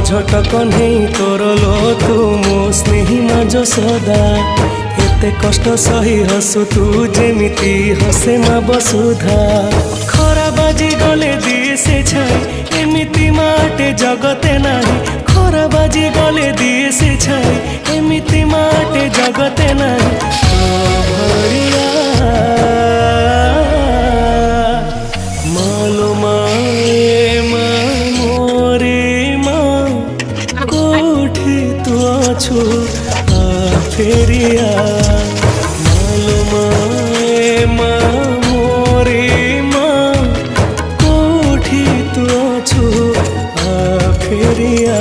झटक नहीं तोर लो तू मो स्नेही माज सदा एते कष्ट सही हसु तू जेमिति हसे मा बसुधा खरा बाजी गले दिए से छाई एमिति माटे जगते नाही खरा बाजी गले दिए से छाई एमिति माटे जगते नाही भरिया मालो माए मा मोरे मा कोठी तू अछु आ फेरिया मालो माए मा मोरे मा कोठी तू अछु आ फेरिया।